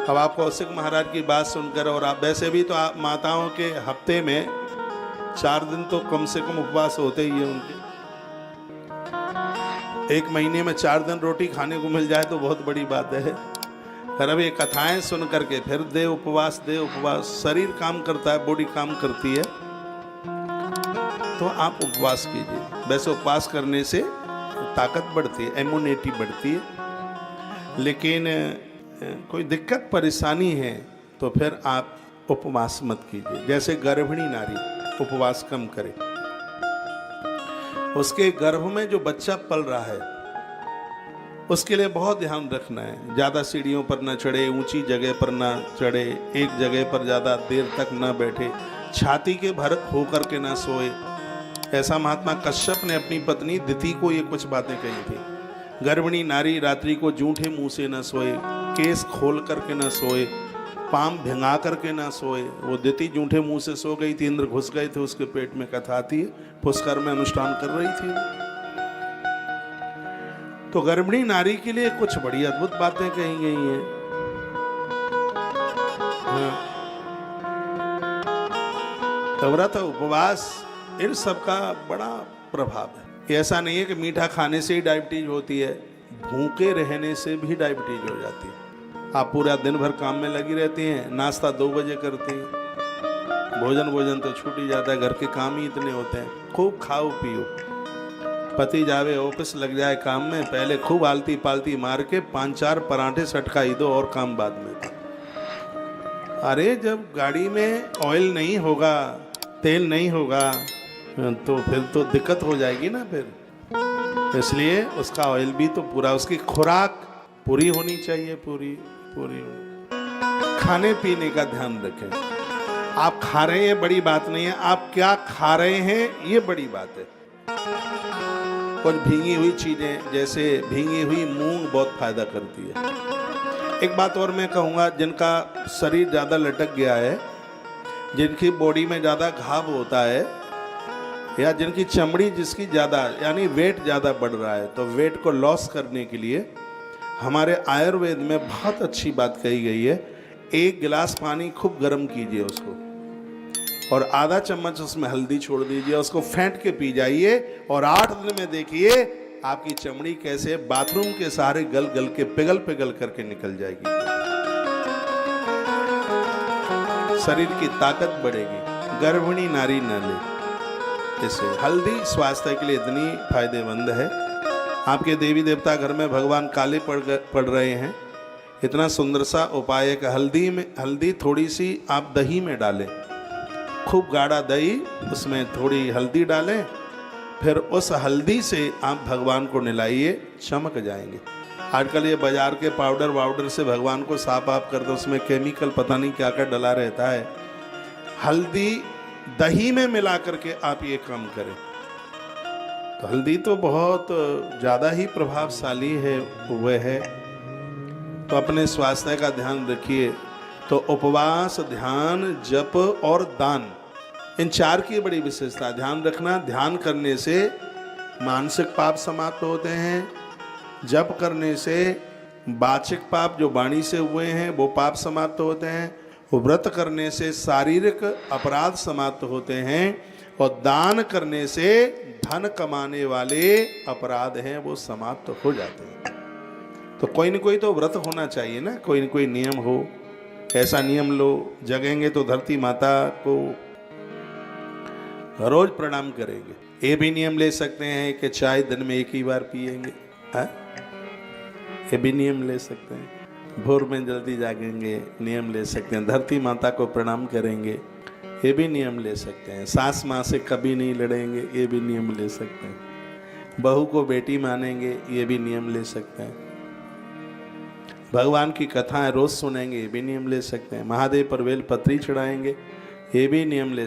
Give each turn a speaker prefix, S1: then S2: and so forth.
S1: अब आप कौशिक महाराज की बात सुनकर, और आप वैसे भी तो आप माताओं के हफ्ते में 4 दिन तो कम से कम उपवास होते ही है उनके। एक महीने में 4 दिन रोटी खाने को मिल जाए तो बहुत बड़ी बात है। पर अब ये कथाएं सुन करके फिर दे उपवास, दे उपवास। शरीर काम करता है, बॉडी काम करती है, तो आप उपवास कीजिए। वैसे उपवास करने से ताकत बढ़ती है, इम्यूनिटी बढ़ती है। लेकिन कोई दिक्कत परेशानी है तो फिर आप उपवास मत कीजिए। जैसे गर्भिणी नारी उपवास कम करे, उसके गर्भ में जो बच्चा पल रहा है उसके लिए बहुत ध्यान रखना है। ज़्यादा सीढ़ियों पर न चढ़े, ऊंची जगह पर न चढ़े, एक जगह पर ज़्यादा देर तक न बैठे, छाती के भर होकर के न सोए। ऐसा महात्मा कश्यप ने अपनी पत्नी दिति को ये कुछ बातें कही थी। गर्भिणी नारी रात्रि को जूठे मुंह से न सोए, केस खोल करके न सोए, पाम भिंगा करके ना सोए। वो दिति जूठे मुंह से सो गई थी, इंद्र घुस गए थे उसके पेट में, कथा आती है, पुष्कर में अनुष्ठान कर रही थी। तो गर्भिणी नारी के लिए कुछ बड़ी अद्भुत बातें कही गई हैं। तो व्रत, उपवास, इन सब का बड़ा प्रभाव है। ऐसा नहीं है कि मीठा खाने से ही डायबिटीज होती है, भूखे रहने से भी डायबिटीज हो जाती है। आप पूरा दिन भर काम में लगी रहती हैं, नाश्ता 2 बजे करती हैं, भोजन तो छूट ही जाता है, घर के काम ही इतने होते हैं। खूब खाओ पियो, पति जावे ऑफिस लग जाए काम में, पहले खूब आलती पालती मार के 5-4 पराठे सटकाई दो और काम बाद में। अरे जब गाड़ी में ऑयल नहीं होगा, तेल नहीं होगा, तो फिर तो दिक्कत हो जाएगी ना फिर। इसलिए उसका ऑयल भी तो पूरा, उसकी खुराक पूरी होनी चाहिए, पूरी खाने पीने का ध्यान रखें। आप खा रहे हैं बड़ी बात नहीं है, आप क्या खा रहे हैं ये बड़ी बात है। कुछ भींगी हुई चीजें, जैसे भींगी हुई मूंग बहुत फायदा करती है। एक बात और मैं कहूँगा, जिनका शरीर ज़्यादा लटक गया है, जिनकी बॉडी में ज़्यादा घाव होता है, या जिनकी चमड़ी जिसकी ज़्यादा, यानी वेट ज़्यादा बढ़ रहा है, तो वेट को लॉस करने के लिए हमारे आयुर्वेद में बहुत अच्छी बात कही गई है। 1 गिलास पानी खूब गर्म कीजिए उसको, और आधा चम्मच उसमें हल्दी छोड़ दीजिए, उसको फेंट के पी जाइए, और 8 दिन में देखिए आपकी चमड़ी कैसे बाथरूम के सहारे गल गल के, पिघल पिघल करके निकल जाएगी। शरीर की ताकत बढ़ेगी। गर्भिणी नारी न ले इसे। हल्दी स्वास्थ्य के लिए इतनी फायदेमंद है। आपके देवी देवता घर में भगवान काले पड़ रहे हैं, इतना सुंदर सा उपाय है कि हल्दी थोड़ी सी आप दही में डालें, खूब गाढ़ा दही, उसमें थोड़ी हल्दी डालें, फिर उस हल्दी से आप भगवान को नहलाइए, चमक जाएंगे। आजकल ये बाजार के पाउडर से भगवान को साफ आप करते, उसमें केमिकल पता नहीं क्या क्या डला रहता है। हल्दी दही में मिला करके आप ये काम करें, तो हल्दी तो बहुत ज़्यादा ही प्रभावशाली है वह है। तो अपने स्वास्थ्य का ध्यान रखिए। तो उपवास, ध्यान, जप और दान, इन 4 की बड़ी विशेषता। ध्यान रखना, ध्यान करने से मानसिक पाप समाप्त होते हैं, जप करने से वाचिक पाप जो वाणी से हुए हैं वो पाप समाप्त होते हैं, व्रत करने से शारीरिक अपराध समाप्त होते हैं, और दान करने से धन कमाने वाले अपराध हैं वो समाप्त हो जाते हैं। तो कोई न कोई तो व्रत होना चाहिए ना, कोई न कोई नियम हो। ऐसा नियम लो, जगेंगे तो धरती माता को रोज प्रणाम करेंगे। ये भी नियम ले सकते हैं कि चाय दिन में 1 ही बार पिएंगे, है? ये भी नियम ले सकते हैं। भोर में जल्दी जागेंगे, नियम ले सकते हैं। धरती माता को प्रणाम करेंगे, ये भी नियम ले सकते हैं। सास माँ से कभी नहीं लड़ेंगे, ये भी नियम ले सकते हैं। बहू को बेटी मानेंगे, ये भी नियम ले सकते हैं। भगवान की कथाएं रोज सुनेंगे, ये भी नियम ले सकते हैं। महादेव पर बेल पत्री चढ़ाएंगे, ये भी नियम ले